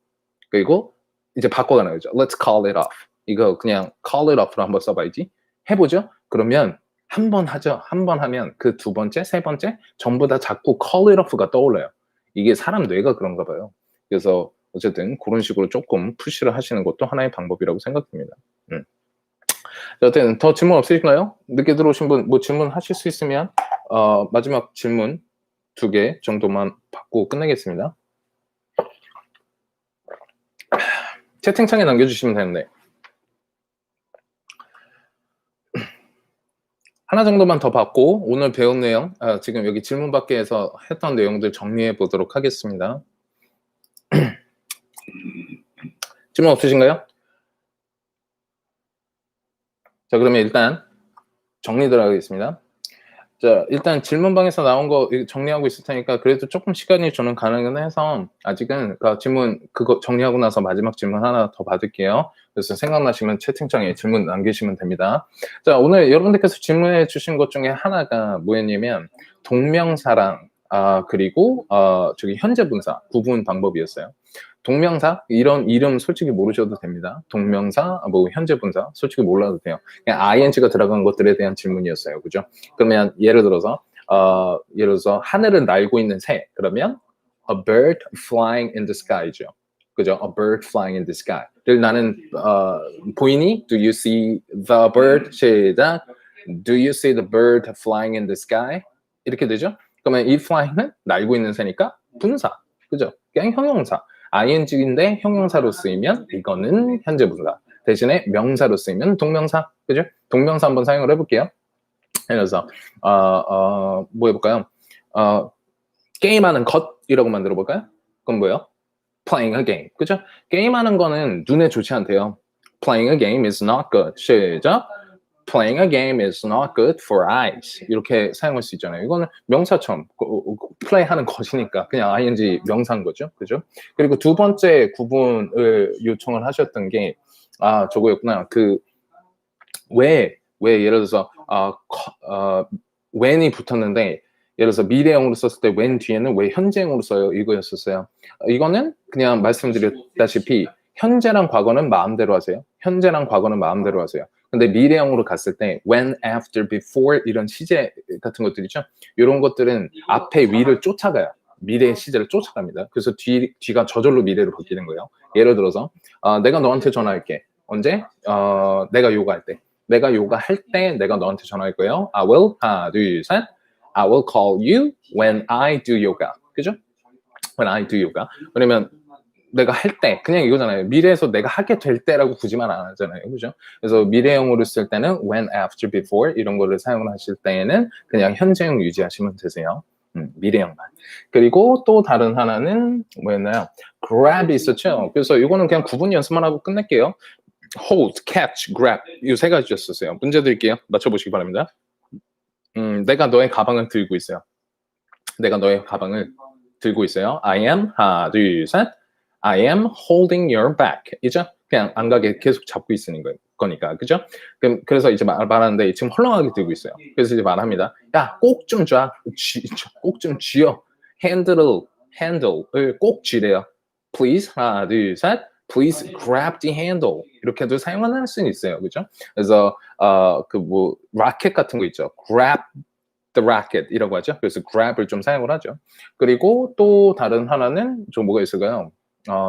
[SPEAKER 1] 그리고 이제 바꿔가는 거죠. Let's call it off. 이거 그냥 call it off로 한번 써봐야지. 해보죠. 그러면 한 번 하죠. 한 번 하면 그 두 번째, 세 번째 전부 다 자꾸 call it off가 떠올라요. 이게 사람 뇌가 그런가 봐요. 그래서 어쨌든 그런 식으로 조금 푸시를 하시는 것도 하나의 방법이라고 생각됩니다. 어쨌든 더 질문 없으신가요? 늦게 들어오신 분 뭐 질문하실 수 있으면 마지막 질문 2개 정도만 받고 끝내겠습니다. 채팅창에 남겨주시면 되는데 하나 정도만 더 받고 오늘 배운 내용 지금 여기 질문 받기 해서 했던 내용들 정리해 보도록 하겠습니다. 질문 없으신가요? 자, 그러면 일단 정리 들어가겠습니다. 자, 일단 질문방에서 나온 거 정리하고 있을 테니까 그래도 조금 시간이 저는 가능은 해서 아직은 질문 그거 정리하고 나서 마지막 질문 하나 더 받을게요. 그래서 생각나시면 채팅창에 질문 남기시면 됩니다. 자, 오늘 여러분들께서 질문해 주신 것 중에 하나가 뭐였냐면 동명사랑 그리고 저기 현재 분사 구분 방법이었어요. 동명사 이런 이름 솔직히 모르셔도 됩니다. 동명사 뭐 현재 분사 솔직히 몰라도 돼요. 그냥 ing가 들어간 것들에 대한 질문이었어요. 그죠? 그러면 예를 들어서 하늘을 날고 있는 새 그러면 a bird flying in the sky죠. 그죠? A bird flying in the sky를 나는 보이니? Do you see the bird? 시작. Do you see the bird flying in the sky? 이렇게 되죠? 그러면 이 flying은 날고 있는 새니까 분사. 그죠? 그냥 형용사. ing인데 형용사로 쓰이면 이거는 현재 분사. 대신에 명사로 쓰이면 동명사. 그죠? 동명사 한번 사용을 해볼게요. 그래서 뭐 해볼까요? 게임하는 것이라고 만들어 볼까요? 그건 뭐예요? Playing a game. 그죠? 게임하는 거는 눈에 좋지 않대요. Playing a game is not good. 시작. Playing a game is not good for eyes. 이렇게 사용할 수 있잖아요. 이거는 명사처럼 플레이하는 것이니까 그냥 ing 명사인 거죠. 그죠? 그리고 두 번째 구분을 요청을 하셨던 게 저거였구나. 왜 예를 들어서 when이 붙었는데 예를 들어서 미래형으로 썼을 때 when 뒤에는 왜 현재형으로 써요? 이거였었어요. 이거는 그냥 말씀드렸다시피 현재랑 과거는 마음대로 하세요. 현재랑 과거는 마음대로 하세요. 근데 미래형으로 갔을 때 when, after, before 이런 시제 같은 것들 있죠? 이런 것들은 앞에 위를 쫓아가요. 미래의 시제를 쫓아갑니다. 그래서 뒤가 저절로 미래로 바뀌는 거예요. 예를 들어서 내가 너한테 전화할게. 언제? 내가 요가할 때. 내가 요가할 때 내가 너한테 전화할 거예요. I will, 하나, 둘, 셋. I will call you when I do yoga. 그죠? When I do yoga. 왜냐면 내가 할 때, 그냥 이거잖아요. 미래에서 내가 하게 될 때라고 굳이만 안 하잖아요. 그죠? 그래서 미래형으로 쓸 때는 when, after, before 이런 거를 사용을 하실 때에는 그냥 현재형 유지하시면 되세요. 미래형만. 그리고 또 다른 하나는 뭐였나요? grab이 있었죠. 그래서 이거는 그냥 구분 연습만 하고 끝낼게요. hold, catch, grab 이 세 가지였었어요. 문제 드릴게요. 맞춰보시기 바랍니다. 내가 너의 가방을 들고 있어요. 내가 너의 가방을 들고 있어요. I am, 하나, 둘, 셋. I am holding your bag. 이죠? 그냥 안 가게 계속 잡고 있는 거니까. 그죠? 그래서 이제 말하는데 지금 헐렁하게 들고 있어요. 그래서 이제 말합니다. 야, 꼭 좀 줘. 꼭 좀 쥐어. handle을 꼭 쥐래요. Please, 하나, 둘, 셋. Please grab the handle. 이렇게도 사용할 수는 있어요. 그죠? 그래서 라켓 같은 거 있죠. grab the racket 이라고 하죠. 그래서 grab을 좀 사용을 하죠. 그리고 또 다른 하나는 뭐가 있을까요?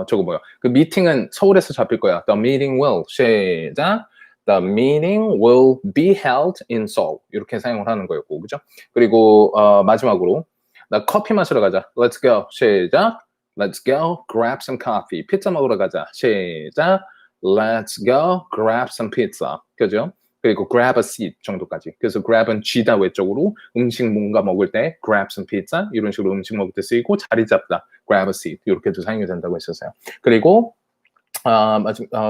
[SPEAKER 1] 저거 뭐야? 그 미팅은 서울에서 잡힐 거야. The meeting will. 시작. The meeting will be held in Seoul. 이렇게 사용을 하는 거였고, 그죠? 그리고 마지막으로 나 커피 마시러 가자. Let's go. 시작. Let's go. Grab some coffee. 피자 먹으러 가자. 시작. Let's go. Grab some pizza. 그죠? 그리고 grab a seat 정도까지. 그래서 grab은 쥐다 외적으로 음식 뭔가 먹을 때 grab some pizza 이런 식으로 음식 먹을 때 쓰이고 자리 잡다 grab a seat 이렇게도 사용이 된다고 했었어요. 그리고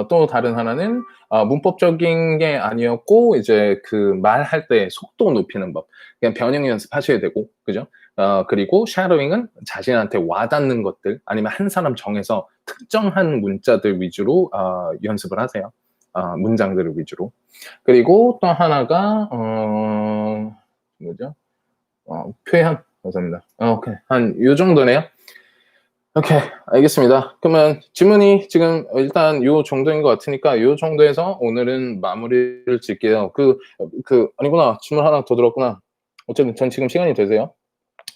[SPEAKER 1] 또 다른 하나는 문법적인 게 아니었고 이제 말할 때 속도 높이는 법 그냥 변형 연습하셔야 되고 그죠? 그리고 shadowing은 자신한테 와닿는 것들 아니면 한 사람 정해서 특정한 문자들 위주로 연습을 하세요. 문장들을 위주로. 그리고 또 하나가 뭐죠? 표현. 감사합니다. 오케이. 한 요 정도네요. 오케이. 알겠습니다. 그러면 질문이 지금 일단 요 정도인 것 같으니까 요 정도에서 오늘은 마무리를 짓게요. 아니구나. 질문 하나 더 들었구나. 어쨌든 전 지금 시간이 되세요.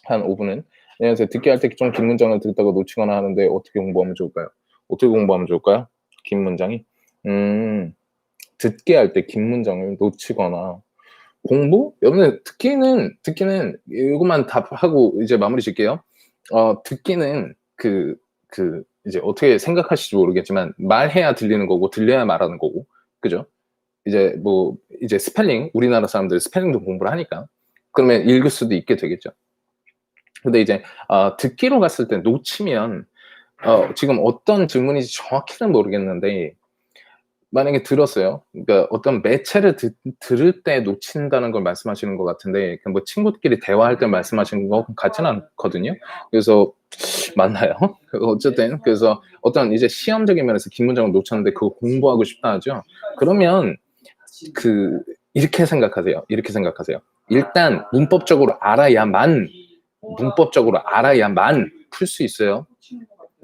[SPEAKER 1] 한 5분은. 안녕하세요. 듣기 할 때 좀 긴 문장을 듣다가 놓치거나 하는데 어떻게 공부하면 좋을까요? 어떻게 공부하면 좋을까요? 긴 문장이? 듣게 할 때 긴 문장을 놓치거나 공부? 여러분 듣기는 이것만 답하고 이제 마무리 짓게요. 듣기는 이제 어떻게 생각하실지 모르겠지만 말해야 들리는 거고 들려야 말하는 거고 그죠? 이제 스펠링 우리나라 사람들 스펠링도 공부를 하니까 그러면 읽을 수도 있게 되겠죠. 근데 이제 듣기로 갔을 때 놓치면 지금 어떤 질문인지 정확히는 모르겠는데 만약에 들었어요. 그러니까 어떤 매체를 들을 때 놓친다는 걸 말씀하시는 것 같은데 그 뭐 친구끼리 대화할 때 말씀하시는 것 같지는 않거든요. 그래서 맞나요? 어쨌든 그래서 어떤 이제 시험적인 면에서 긴 문장을 놓쳤는데 그거 공부하고 싶다 하죠. 그러면 그 이렇게 생각하세요. 이렇게 생각하세요. 일단 문법적으로 알아야만 풀 수 있어요.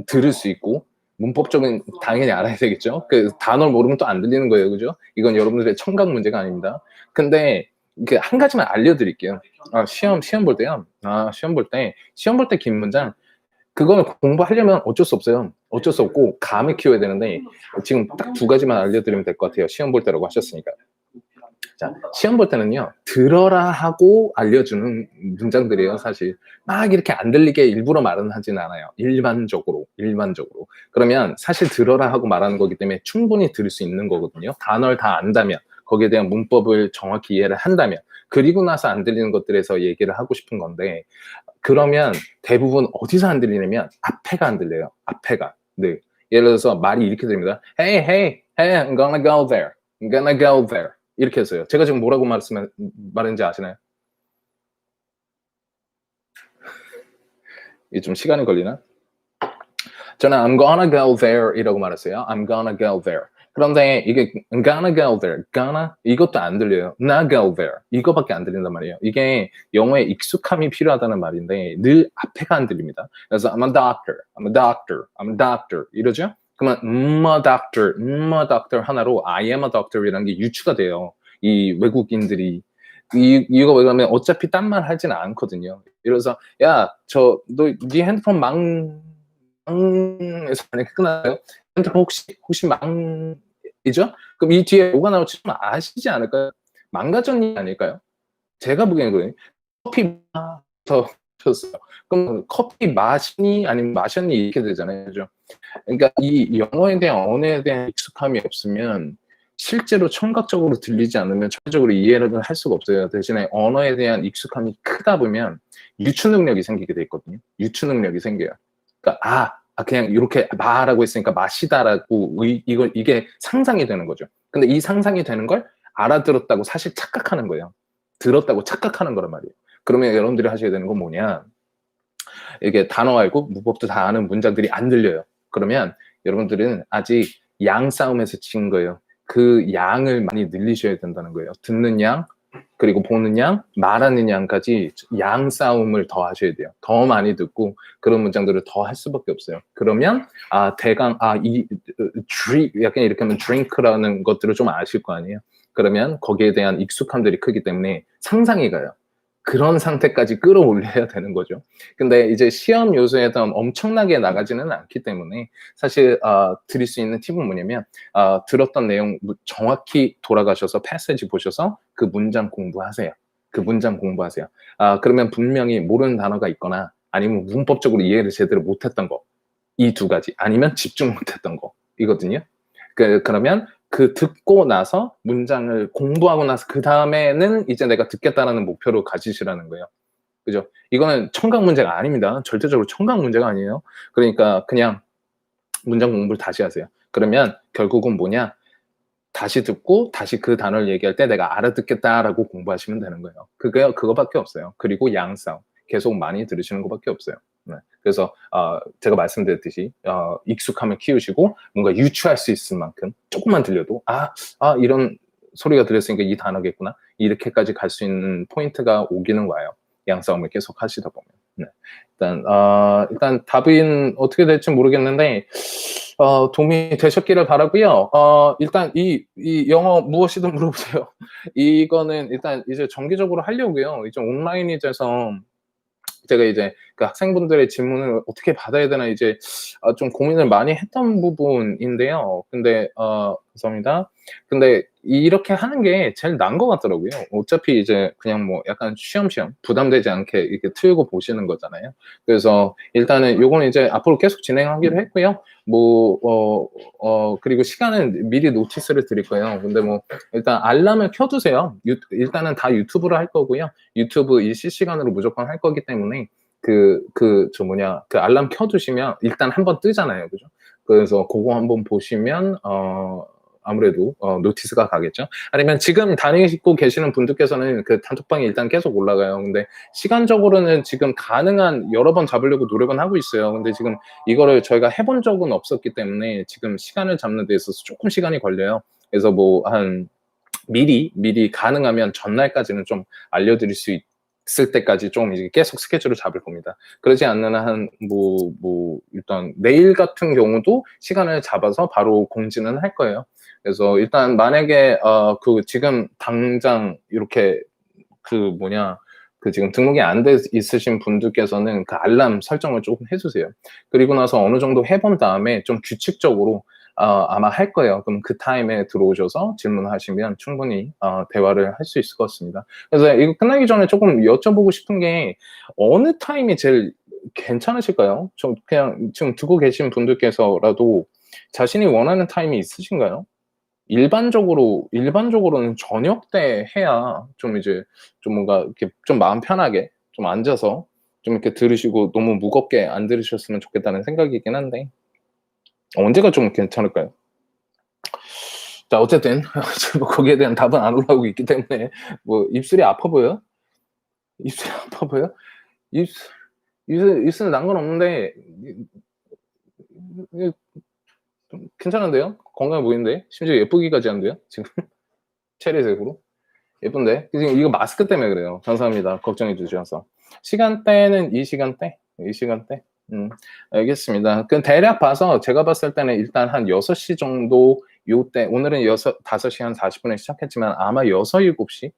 [SPEAKER 1] 들을 수 있고 문법적인 당연히 알아야 되겠죠. 그 단어를 모르면 또 안 들리는 거예요, 그죠? 이건 여러분들의 청각 문제가 아닙니다. 근데 그 한 가지만 알려드릴게요. 시험 볼 때요. 시험 볼 때 긴 문장 그거는 공부하려면 어쩔 수 없어요. 어쩔 수 없고 감을 키워야 되는데 지금 딱 두 가지만 알려드리면 될 것 같아요. 시험 볼 때라고 하셨으니까. 자, 시험 볼 때는요, 들어라 하고 알려주는 문장들이에요, 사실. 막 이렇게 안 들리게 일부러 말은 하진 않아요. 일반적으로. 그러면 사실 들어라 하고 말하는 거기 때문에 충분히 들을 수 있는 거거든요. 단어를 다 안다면, 거기에 대한 문법을 정확히 이해를 한다면, 그리고 나서 안 들리는 것들에서 얘기를 하고 싶은 건데, 그러면 대부분 어디서 안 들리냐면, 앞에가 안 들려요. 앞에가. 네. 예를 들어서 말이 이렇게 됩니다. Hey, hey, hey, I'm gonna go there. I'm gonna go there. 이렇게 했어요. 제가 지금 뭐라고 말했는지 아시나요? 이게 좀 시간이 걸리나? 저는 I'm gonna go there 이라고 말했어요. I'm gonna go there. 그런데 이게 gonna go there, gonna 이것도 안 들려요. not go there 이거밖에 안 들린단 말이에요. 이게 영어에 익숙함이 필요하다는 말인데 늘 앞에가 안 들립니다. 그래서 I'm a doctor, I'm a doctor, I'm a doctor 이러죠? 그러면 a doctor 하나로 I am a doctor이라는 게 유추가 돼요. 이 외국인들이 이거 왜냐면 어차피 딴 말 하진 않거든요. 이래서 야, 너 네 핸드폰 망에서 만약에 끝나요? 핸드폰 혹시 망이죠? 그럼 이 뒤에 뭐가 나올지 좀 아시지 않을까요? 망가졌니 아닐까요? 제가 보기에는 그래요. 커피 마셨어요. 그럼 커피 마시니 아니면 마셨니 이렇게 되잖아요. 그죠? 그러니까 이 영어에 대한 언어에 대한 익숙함이 없으면 실제로 청각적으로 들리지 않으면 전체적으로 이해를 할 수가 없어요. 대신에 언어에 대한 익숙함이 크다 보면 유추 능력이 생기게 돼 있거든요. 유추 능력이 생겨요. 그러니까 그냥 이렇게 마라고 했으니까 마시다라고 이게 상상이 되는 거죠. 근데 이 상상이 되는 걸 알아들었다고 사실 착각하는 거예요. 들었다고 착각하는 거란 말이에요. 그러면 여러분들이 하셔야 되는 건 뭐냐? 이게 단어 알고 문법도 다 아는 문장들이 안 들려요. 그러면 여러분들은 아직 양 싸움에서 진 거예요. 그 양을 많이 늘리셔야 된다는 거예요. 듣는 양, 그리고 보는 양, 말하는 양까지 양 싸움을 더 하셔야 돼요. 더 많이 듣고 그런 문장들을 더 할 수밖에 없어요. 그러면 대강 약간 이렇게 하면 drink라는 것들을 좀 아실 거 아니에요. 그러면 거기에 대한 익숙함들이 크기 때문에 상상이 가요. 그런 상태까지 끌어올려야 되는 거죠. 근데 이제 시험 요소에서 엄청나게 나가지는 않기 때문에 사실 드릴 수 있는 팁은 뭐냐면 들었던 내용 정확히 돌아가셔서 패세지 보셔서 그 문장 공부하세요. 그러면 분명히 모르는 단어가 있거나 아니면 문법적으로 이해를 제대로 못했던 거, 이 두 가지 아니면 집중 못했던 거 이거든요. 그러면 그 듣고 나서 문장을 공부하고 나서 그 다음에는 이제 내가 듣겠다라는 목표로 가지시라는 거예요. 그죠? 이거는 청각 문제가 아닙니다. 절대적으로 청각 문제가 아니에요. 그러니까 그냥 문장 공부를 다시 하세요. 그러면 결국은 뭐냐? 다시 듣고 다시 그 단어를 얘기할 때 내가 알아듣겠다라고 공부하시면 되는 거예요. 그거밖에 없어요. 그리고 양싸움. 계속 많이 들으시는 것밖에 없어요. 네. 그래서 제가 말씀드렸듯이 익숙함을 키우시고 뭔가 유추할 수 있을 만큼 조금만 들려도 이런 소리가 들렸으니까 이 단어겠구나 이렇게까지 갈 수 있는 포인트가 오기는 와요. 양싸움을 계속 하시다 보면. 네. 일단 답은 어떻게 될지 모르겠는데 도움이 되셨기를 바라고요. 일단 이 영어 무엇이든 물어보세요. 이거는 일단 이제 정기적으로 하려고요. 이제 온라인이 돼서 제가 이제 그 학생분들의 질문을 어떻게 받아야 되나 이제 좀 고민을 많이 했던 부분인데요. 근데 감사합니다. 근데 이렇게 하는 게 제일 나은 것 같더라고요. 어차피 이제 그냥 뭐 약간 쉬엄쉬엄 부담되지 않게 이렇게 틀고 보시는 거잖아요. 그래서 일단은 요거는 이제 앞으로 계속 진행하기로 했고요. 그리고 시간은 미리 노티스를 드릴 거예요. 근데 뭐 일단 알람을 켜두세요. 일단은 다 유튜브로 할 거고요. 유튜브 실시간으로 무조건 할 거기 때문에 그 알람 켜두시면 일단 한번 뜨잖아요. 그죠? 그래서 그거 한번 보시면 아무래도 노티스가 가겠죠. 아니면 지금 다니고 계시는 분들께서는 그 단톡방이 일단 계속 올라가요. 근데 시간적으로는 지금 가능한 여러 번 잡으려고 노력은 하고 있어요. 근데 지금 이거를 저희가 해본 적은 없었기 때문에 지금 시간을 잡는 데 있어서 조금 시간이 걸려요. 그래서 뭐 한 미리 가능하면 전날까지는 좀 알려드릴 수 있을 때까지 좀 이제 계속 스케줄을 잡을 겁니다. 그러지 않는 한 일단 내일 같은 경우도 시간을 잡아서 바로 공지는 할 거예요. 그래서 일단 만약에 그 지금 당장 이렇게 그 지금 등록이 안 돼 있으신 분들께서는 그 알람 설정을 조금 해주세요. 그리고 나서 어느 정도 해본 다음에 좀 규칙적으로 아마 할 거예요. 그럼 그 타임에 들어오셔서 질문하시면 충분히 대화를 할 수 있을 것 같습니다. 그래서 이거 끝나기 전에 조금 여쭤보고 싶은 게 어느 타임이 제일 괜찮으실까요? 좀 그냥 지금 듣고 계신 분들께서라도 자신이 원하는 타임이 있으신가요? 일반적으로는 저녁 때 해야 좀 이제 좀 뭔가 이렇게 좀 마음 편하게 좀 앉아서 좀 이렇게 들으시고 너무 무겁게 안 들으셨으면 좋겠다는 생각이긴 한데 언제가 좀 괜찮을까요? 자, 어쨌든 뭐 거기에 대한 답은 안 올라오고 있기 때문에 뭐 입술이 아파 보여요? 입술이 아파 보여? 입술은 난 건 없는데 좀 괜찮은데요? 건강해 보이는데? 심지어 예쁘기까지 한데요, 지금? 체리색으로? 예쁜데? 지금 이거 마스크 때문에 그래요. 감사합니다. 걱정해 주셔서. 시간대는 이 시간대? 이 시간대? 알겠습니다. 그 대략 봐서 제가 봤을 때는 일단 한 6시 정도 요때 오늘은 5시 한 40분에 시작했지만 아마 6, 7시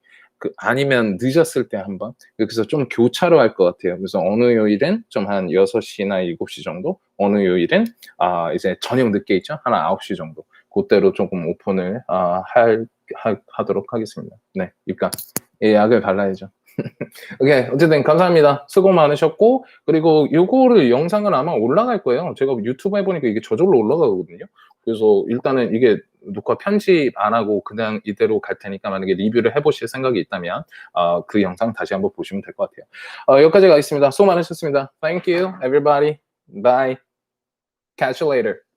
[SPEAKER 1] 아니면 늦었을 때 한번 그래서 좀 교차로 할 것 같아요. 그래서 어느 요일은 좀 한 6시나 7시 정도, 어느 요일은 이제 저녁 늦게 있죠. 한 9시 정도. 그때로 조금 오픈을 하도록 하겠습니다. 네, 그러니까 약을 발라야죠. 오케이, 어쨌든 감사합니다. 수고 많으셨고 그리고 요거를 영상은 아마 올라갈 거예요. 제가 유튜브 해보니까 이게 저절로 올라가거든요. 그래서 일단은 이게 녹화 편집 안 하고 그냥 이대로 갈 테니까 만약에 리뷰를 해보실 생각이 있다면 그 영상 다시 한번 보시면 될 것 같아요. 여기까지 가겠습니다. 수고 많으셨습니다. Thank you, everybody. Bye. Catch you later.